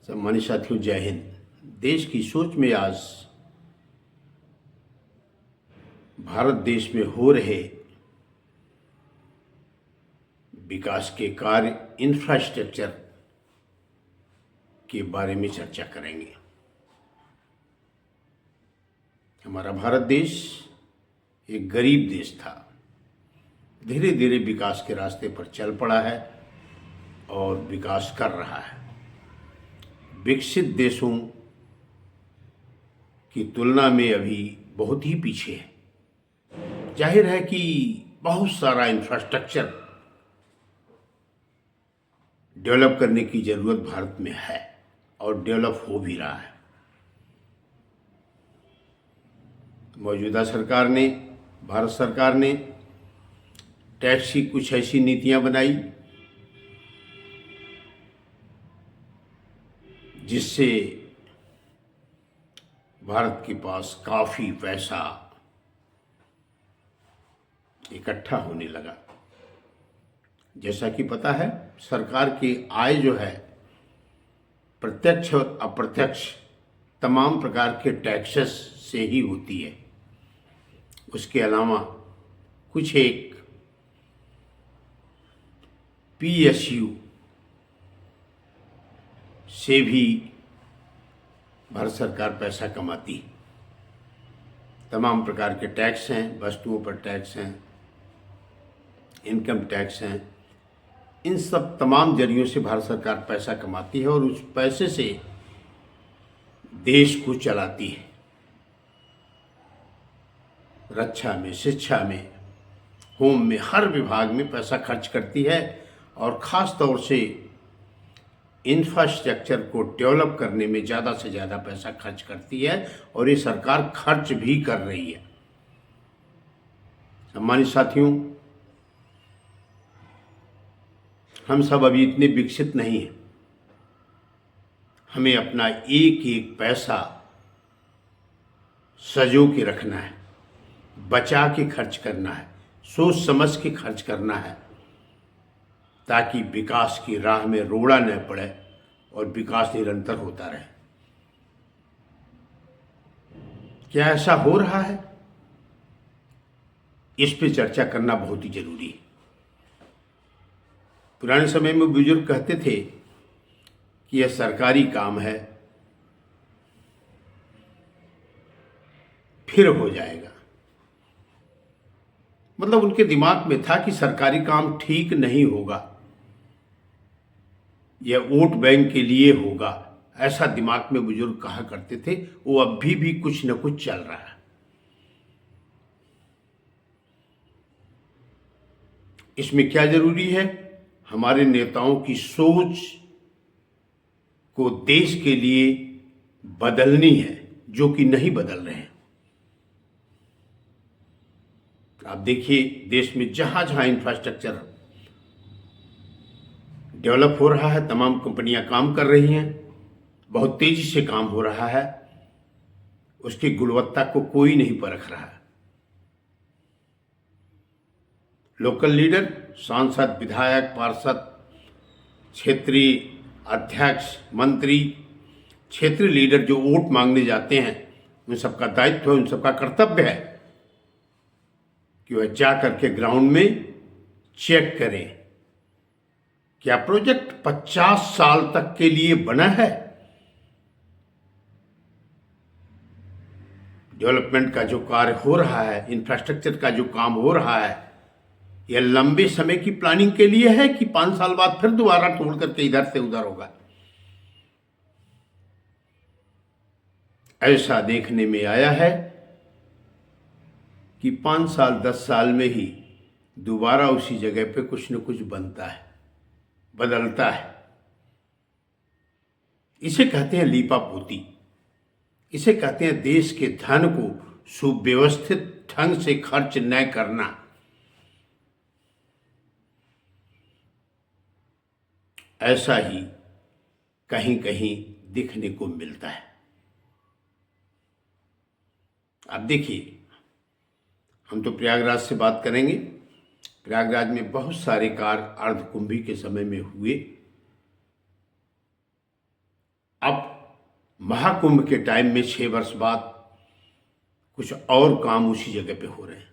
सम्मानित साथियों, जय हिंद। देश की सोच में आज भारत देश में हो रहे विकास के कार्य, इंफ्रास्ट्रक्चर के बारे में चर्चा करेंगे। हमारा भारत देश एक गरीब देश था, धीरे धीरे विकास के रास्ते पर चल पड़ा है और विकास कर रहा है। विकसित देशों की तुलना में अभी बहुत ही पीछे है। जाहिर है कि बहुत सारा इंफ्रास्ट्रक्चर डेवलप करने की जरूरत भारत में है और डेवलप हो भी रहा है। मौजूदा सरकार ने, भारत सरकार ने टैक्स की कुछ ऐसी नीतियां बनाई जिससे भारत के पास काफ़ी पैसा इकट्ठा होने लगा। जैसा कि पता है, सरकार की आय जो है प्रत्यक्ष और अप्रत्यक्ष तमाम प्रकार के टैक्सेस से ही होती है। उसके अलावा कुछ एक PSU से भी भारत सरकार पैसा कमाती है। तमाम प्रकार के टैक्स हैं, वस्तुओं पर टैक्स हैं, इनकम टैक्स हैं। इन सब तमाम जरियों से भारत सरकार पैसा कमाती है और उस पैसे से देश को चलाती है। रक्षा में, शिक्षा में, होम में, हर विभाग में पैसा खर्च करती है और ख़ास तौर से इंफ्रास्ट्रक्चर को डेवलप करने में ज़्यादा से ज़्यादा पैसा खर्च करती है और ये सरकार खर्च भी कर रही है। सम्मानित साथियों, हम सब अभी इतने विकसित नहीं हैं। हमें अपना एक एक पैसा सजो के रखना है, बचा के खर्च करना है, सोच समझ के खर्च करना है, ताकि विकास की राह में रोड़ा न पड़े और विकास निरंतर होता रहे। क्या ऐसा हो रहा है? इस पे चर्चा करना बहुत ही जरूरी है। पुराने समय में बुजुर्ग कहते थे कि यह सरकारी काम है, फिर हो जाएगा। मतलब उनके दिमाग में था कि सरकारी काम ठीक नहीं होगा, यह वोट बैंक के लिए होगा। ऐसा दिमाग में बुजुर्ग कहा करते थे। वो अभी भी कुछ न कुछ चल रहा है। इसमें क्या जरूरी है? हमारे नेताओं की सोच को देश के लिए बदलनी है, जो कि नहीं बदल रहे हैं। आप देखिए, देश में जहां जहां इंफ्रास्ट्रक्चर डेवलप हो रहा है, तमाम कंपनियां काम कर रही हैं, बहुत तेजी से काम हो रहा है, उसकी गुणवत्ता को कोई नहीं परख रहा है। लोकल लीडर, सांसद, विधायक, पार्षद, क्षेत्रीय अध्यक्ष, मंत्री, क्षेत्रीय लीडर जो वोट मांगने जाते हैं, उन सबका दायित्व है, उन सबका कर्तव्य है कि वह जा करके ग्राउंड में चेक करें क्या प्रोजेक्ट 50 साल तक के लिए बना है। डेवलपमेंट का जो कार्य हो रहा है, इंफ्रास्ट्रक्चर का जो काम हो रहा है, यह लंबे समय की प्लानिंग के लिए है कि 5 साल बाद फिर दोबारा तोड़ करके इधर से उधर होगा। ऐसा देखने में आया है कि 5 साल 10 साल में ही दोबारा उसी जगह पे कुछ न कुछ बनता है, बदलता है। इसे कहते हैं लीपापोती। इसे कहते हैं देश के धन को सुव्यवस्थित ढंग से खर्च न करना। ऐसा ही कहीं कहीं दिखने को मिलता है। आप देखिए, हम तो प्रयागराज से बात करेंगे। प्रयागराज में बहुत सारे कार्य अर्धकुंभी के समय में हुए अब महाकुंभ के टाइम में 6 वर्ष बाद कुछ और काम उसी जगह पे हो रहे हैं।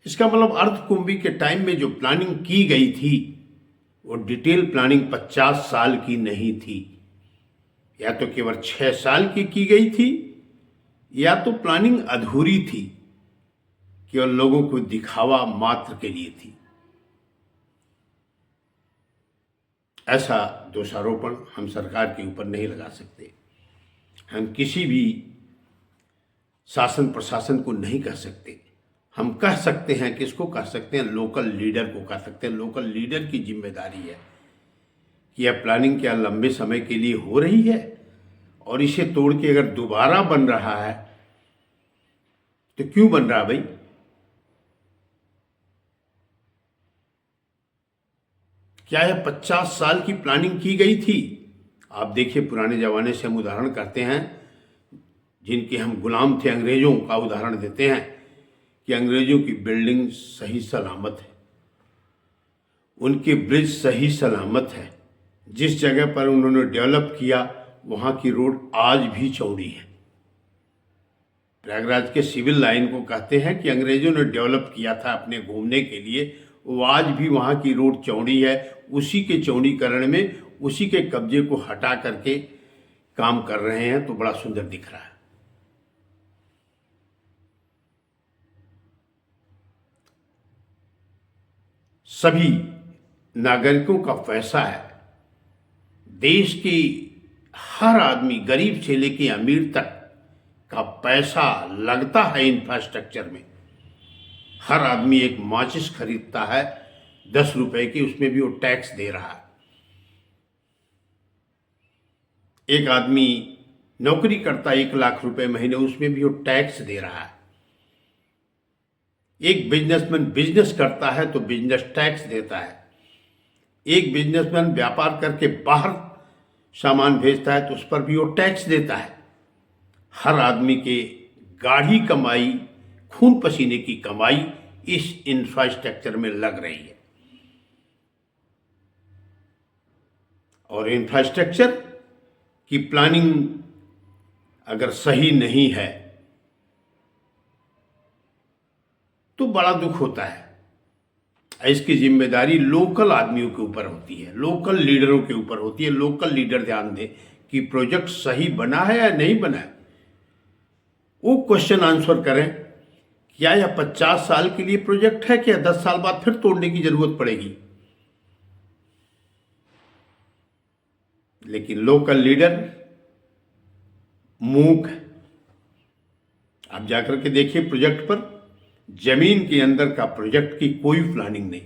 इसका मतलब अर्धकुंभी के टाइम में जो प्लानिंग की गई थी वो डिटेल प्लानिंग 50 साल की नहीं थी, या तो केवल 6 साल की गई थी, या तो प्लानिंग अधूरी थी, केवल लोगों को दिखावा मात्र के लिए थी। ऐसा दोषारोपण हम सरकार के ऊपर नहीं लगा सकते। हम किसी भी शासन प्रशासन को नहीं कह सकते। हम कह सकते हैं, किसको कह सकते हैं? लोकल लीडर को कह सकते हैं। लोकल लीडर की जिम्मेदारी है कि यह प्लानिंग क्या लंबे समय के लिए हो रही है, और इसे तोड़ के अगर दोबारा बन रहा है तो क्यों बन रहा है भाई? क्या यह 50 साल की प्लानिंग की गई थी? आप देखिए, पुराने जमाने से हम उदाहरण करते हैं, जिनके हम गुलाम थे, अंग्रेजों का उदाहरण देते हैं कि अंग्रेजों की बिल्डिंग सही सलामत है, उनके ब्रिज सही सलामत है, जिस जगह पर उन्होंने डेवलप किया वहाँ की रोड आज भी चौड़ी है। प्रयागराज के सिविल लाइन को कहते हैं कि अंग्रेजों ने डेवलप किया था अपने घूमने के लिए, वो आज भी वहाँ की रोड चौड़ी है। उसी के चौड़ीकरण में उसी के कब्जे को हटा करके काम कर रहे हैं, तो बड़ा सुंदर दिख रहा है। सभी नागरिकों का पैसा है। देश की हर आदमी, गरीब से लेके अमीर तक का पैसा लगता है इंफ्रास्ट्रक्चर में। हर आदमी एक माचिस खरीदता है 10 रुपए की, उसमें भी वो टैक्स दे रहा है। एक आदमी नौकरी करता है 1 लाख रुपए महीने, उसमें भी वो टैक्स दे रहा है। एक बिजनेसमैन बिजनेस करता है तो बिजनेस टैक्स देता है। एक बिजनेसमैन व्यापार करके बाहर सामान भेजता है तो उस पर भी वो टैक्स देता है। हर आदमी के गाढ़ी कमाई, खून पसीने की कमाई इस इंफ्रास्ट्रक्चर में लग रही है। और इंफ्रास्ट्रक्चर की प्लानिंग अगर सही नहीं है तो बड़ा दुख होता है। इसकी जिम्मेदारी लोकल आदमियों के ऊपर होती है, लोकल लीडरों के ऊपर होती है। लोकल लीडर ध्यान दें कि प्रोजेक्ट सही बना है या नहीं बना है। वो क्वेश्चन आंसर करें, क्या यह 50 साल के लिए प्रोजेक्ट है, क्या 10 साल बाद फिर तोड़ने की जरूरत पड़ेगी? लेकिन लोकल लीडर मूक है। आप जाकर के देखिए प्रोजेक्ट पर, जमीन के अंदर का प्रोजेक्ट की कोई प्लानिंग नहीं।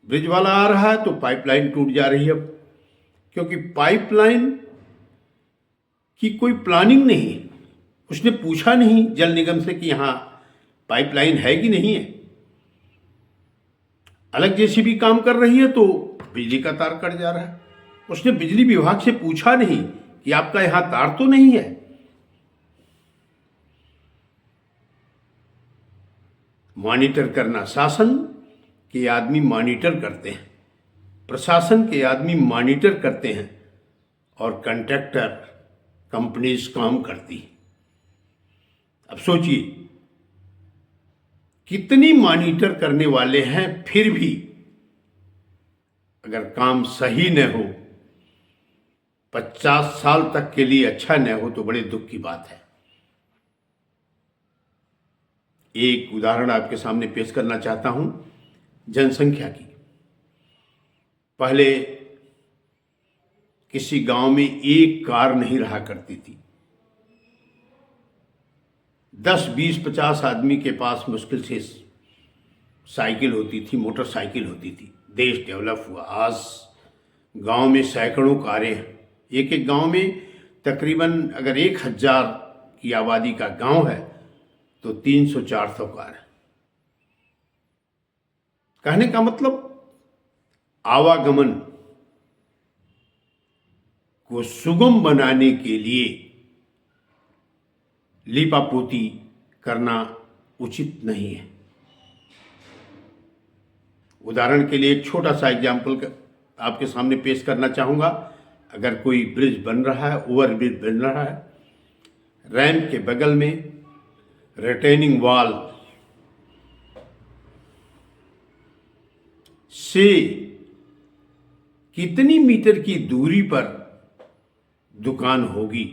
ब्रिज वाला आ रहा है तो पाइपलाइन टूट जा रही है अब, क्योंकि पाइपलाइन की कोई प्लानिंग नहीं है। उसने पूछा नहीं जल निगम से कि यहां पाइपलाइन है कि नहीं है। अलग जेसीबी काम कर रही है तो बिजली का तार कट जा रहा है। उसने बिजली विभाग से पूछा नहीं कि आपका यहां तार तो नहीं है। मॉनिटर करना शासन के आदमी मॉनिटर करते हैं, प्रशासन के आदमी मॉनिटर करते हैं, और कंट्रैक्टर कंपनीज काम करती है। अब सोचिए, कितनी मॉनिटर करने वाले हैं, फिर भी अगर काम सही न हो, 50 साल तक के लिए अच्छा न हो, तो बड़े दुख की बात है। एक उदाहरण आपके सामने पेश करना चाहता हूं जनसंख्या की। पहले किसी गांव में एक कार नहीं रहा करती थी। 10, 20, 50 आदमी के पास मुश्किल से साइकिल होती थी, मोटरसाइकिल होती थी। देश डेवलप हुआ, आज गांव में सैकड़ों कारें हैं। एक एक गांव में तकरीबन अगर 1000 की आबादी का गांव है तो 300-400 कार है। कहने का मतलब आवागमन को सुगम बनाने के लिए लीपापोती करना उचित नहीं है। उदाहरण के लिए एक छोटा सा एग्जाम्पल आपके सामने पेश करना चाहूँगा। अगर कोई ब्रिज बन रहा है, ओवर ब्रिज बन रहा है, रैंप के बगल में रिटेनिंग वॉल से कितनी मीटर की दूरी पर दुकान होगी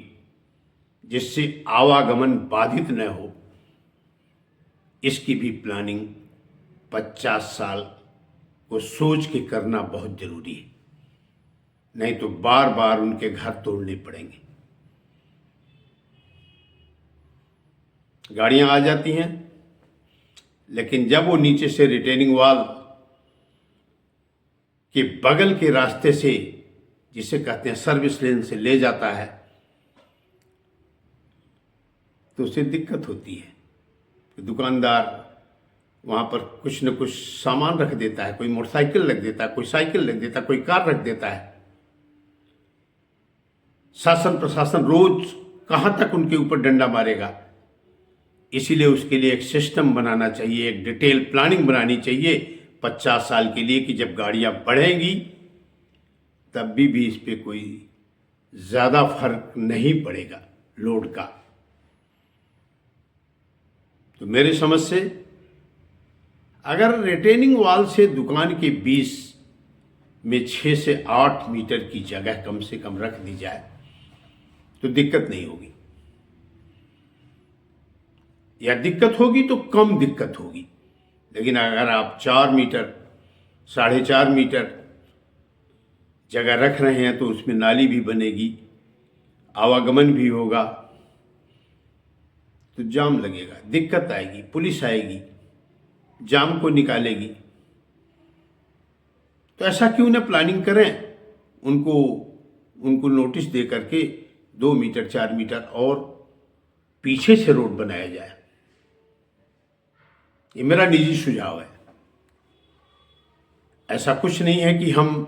जिससे आवागमन बाधित न हो, इसकी भी प्लानिंग 50 साल को सोच के करना बहुत जरूरी है। नहीं तो बार बार उनके घर तोड़ने पड़ेंगे। गाड़ियां आ जाती हैं, लेकिन जब वो नीचे से रिटेनिंग वॉल के बगल के रास्ते से, जिसे कहते हैं सर्विस लेन से, ले जाता है तो उसे दिक्कत होती है। दुकानदार वहां पर कुछ न कुछ सामान रख देता है, कोई मोटरसाइकिल रख देता है, कोई साइकिल रख देता है, कोई कार रख देता है। शासन प्रशासन रोज कहां तक उनके ऊपर डंडा मारेगा। इसीलिए उसके लिए एक सिस्टम बनाना चाहिए, एक डिटेल प्लानिंग बनानी चाहिए 50 साल के लिए, कि जब गाड़ियां बढ़ेंगी तब भी इस पे कोई ज्यादा फर्क नहीं पड़ेगा लोड का। तो मेरे समझ से अगर रिटेनिंग वॉल से दुकान के बीच में 6 से 8 मीटर की जगह कम से कम रख दी जाए तो दिक्कत नहीं होगी, या दिक्कत होगी तो कम दिक्कत होगी। लेकिन अगर आप 4 मीटर, 4.5 मीटर जगह रख रहे हैं तो उसमें नाली भी बनेगी, आवागमन भी होगा, तो जाम लगेगा, दिक्कत आएगी, पुलिस आएगी, जाम को निकालेगी। तो ऐसा क्यों न प्लानिंग करें, उनको नोटिस दे करके 2 मीटर 4 मीटर और पीछे से रोड बनाया जाए। ये मेरा निजी सुझाव है। ऐसा कुछ नहीं है कि हम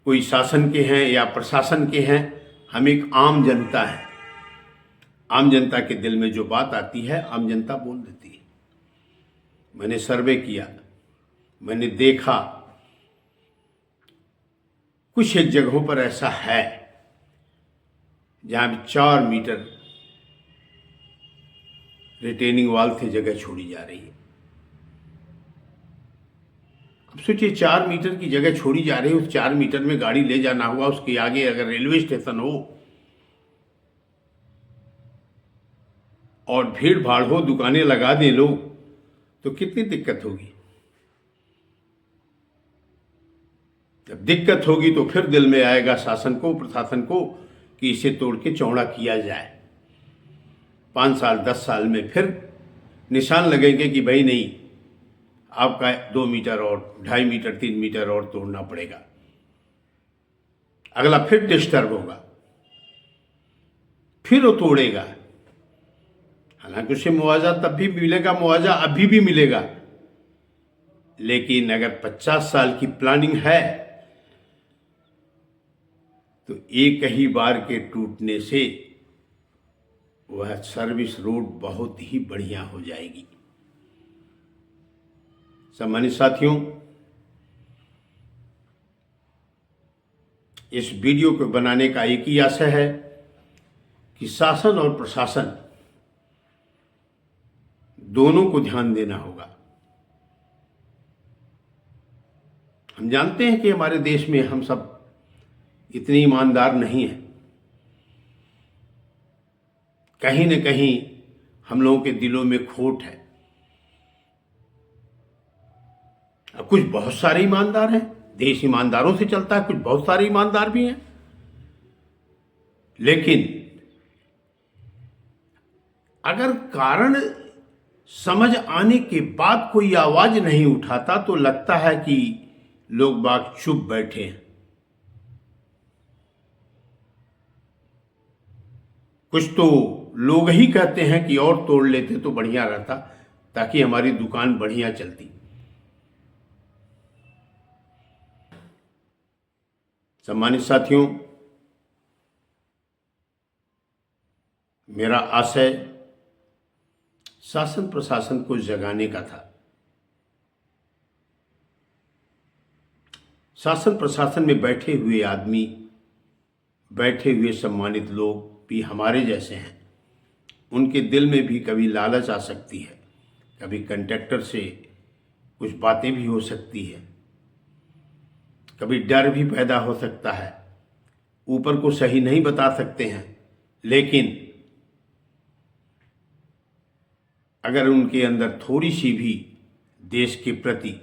कोई शासन के हैं या प्रशासन के हैं, हम एक आम जनता है। आम जनता के दिल में जो बात आती है आम जनता बोल देती है। मैंने सर्वे किया, मैंने देखा, कुछ एक जगहों पर ऐसा है जहां 4 मीटर रिटेनिंग वॉल से जगह छोड़ी जा रही है। अब सोचिए 4 मीटर की जगह छोड़ी जा रही है, उस 4 मीटर में गाड़ी ले जाना हुआ, उसके आगे अगर रेलवे स्टेशन हो और भीड़ भाड़ हो, दुकानें लगा दें लोग, तो कितनी दिक्कत होगी। जब दिक्कत होगी तो फिर दिल में आएगा शासन को, प्रशासन को, कि इसे तोड़ के चौड़ा किया जाए। 5 साल 10 साल में फिर निशान लगेंगे कि भाई नहीं, आपका 2 मीटर और 2.5 मीटर 3 मीटर और तोड़ना पड़ेगा। अगला फिर डिस्टर्ब होगा, फिर वो तोड़ेगा। हालांकि उसे मुआवजा तब भी मिलेगा, मुआवजा अभी भी मिलेगा, लेकिन अगर 50 साल की प्लानिंग है तो एक ही बार के टूटने से वह सर्विस रोड बहुत ही बढ़िया हो जाएगी। सम्मानित साथियों, इस वीडियो को बनाने का एक ही आशय है कि शासन और प्रशासन दोनों को ध्यान देना होगा। हम जानते हैं कि हमारे देश में हम सब इतने ईमानदार नहीं हैं। कहीं न कहीं हम लोगों के दिलों में खोट है। कुछ बहुत सारे ईमानदार हैं, देश ईमानदारों से चलता है, कुछ बहुत सारे ईमानदार भी हैं, लेकिन अगर कारण समझ आने के बाद कोई आवाज नहीं उठाता तो लगता है कि लोग बाग चुप बैठे हैं। कुछ तो लोग ही कहते हैं कि और तोड़ लेते तो बढ़िया रहता, ताकि हमारी दुकान बढ़िया चलती। सम्मानित साथियों, मेरा आशय शासन प्रशासन को जगाने का था। शासन प्रशासन में बैठे हुए आदमी, बैठे हुए सम्मानित लोग भी हमारे जैसे हैं। उनके दिल में भी कभी लालच आ सकती है, कभी कंट्रैक्टर से कुछ बातें भी हो सकती है, कभी डर भी पैदा हो सकता है। ऊपर को सही नहीं बता सकते हैं, लेकिन अगर उनके अंदर थोड़ी सी भी देश के प्रति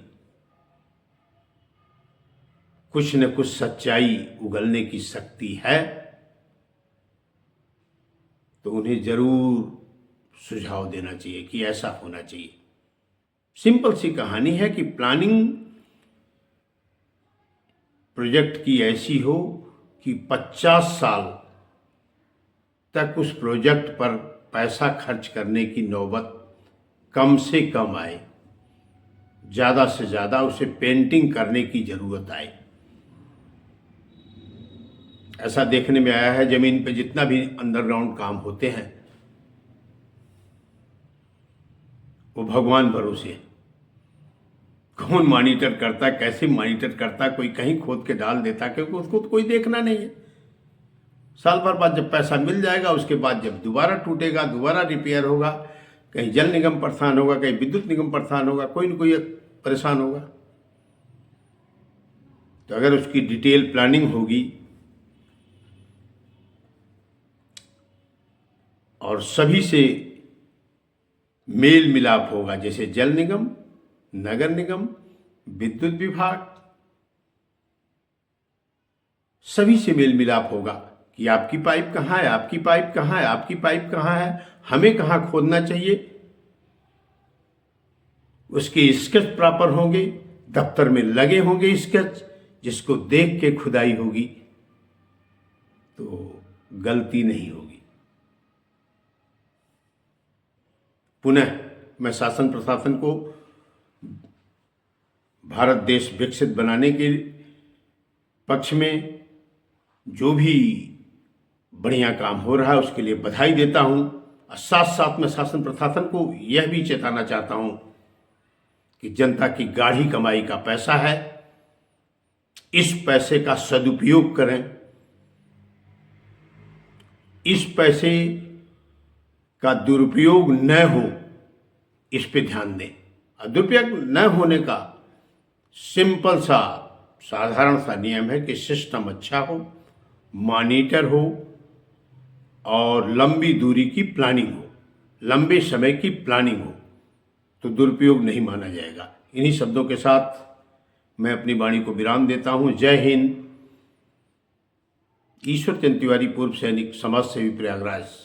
कुछ न कुछ सच्चाई उगलने की शक्ति है, तो उन्हें जरूर सुझाव देना चाहिए कि ऐसा होना चाहिए। सिंपल सी कहानी है कि प्लानिंग प्रोजेक्ट की ऐसी हो कि 50 साल तक उस प्रोजेक्ट पर पैसा खर्च करने की नौबत कम से कम आए, ज़्यादा से ज़्यादा उसे पेंटिंग करने की ज़रूरत आए। ऐसा देखने में आया है, ज़मीन पे जितना भी अंडरग्राउंड काम होते हैं वो भगवान भरोसे। कौन मॉनिटर करता, कैसे मॉनिटर करता, कोई कहीं खोद के डाल देता, क्योंकि उसको तो कोई देखना नहीं है। साल भर बाद जब पैसा मिल जाएगा, उसके बाद जब दोबारा टूटेगा, दोबारा रिपेयर होगा, कहीं जल निगम परेशान होगा, कहीं विद्युत निगम परेशान होगा, कोई न कोई परेशान होगा। तो अगर उसकी डिटेल प्लानिंग होगी और सभी से मेल मिलाप होगा, जैसे जल निगम, नगर निगम, विद्युत विभाग, सभी से मेल मिलाप होगा कि आपकी पाइप कहाँ है, आपकी पाइप कहाँ है, आपकी पाइप कहाँ है, हमें कहाँ खोदना चाहिए। उसके स्केच प्रॉपर होंगे, दफ्तर में लगे होंगे स्केच, जिसको देख के खुदाई होगी तो गलती नहीं होगी। पुनः मैं शासन प्रशासन को भारत देश विकसित बनाने के पक्ष में जो भी बढ़िया काम हो रहा है उसके लिए बधाई देता हूं, और साथ साथ में शासन प्रशासन को यह भी चेताना चाहता हूं कि जनता की गाढ़ी कमाई का पैसा है, इस पैसे का सदुपयोग करें, इस पैसे का दुरुपयोग न हो इस पे ध्यान दें। और दुरुपयोग न होने का सिंपल सा साधारण सा नियम है कि सिस्टम अच्छा हो, मॉनिटर हो और लंबी दूरी की प्लानिंग हो, लंबे समय की प्लानिंग हो, तो दुरुपयोग नहीं माना जाएगा। इन्हीं शब्दों के साथ मैं अपनी वाणी को विराम देता हूँ। जय हिंद। ईश्वर चंद तिवारी, पूर्व सैनिक, समाज सेवी, प्रयागराज।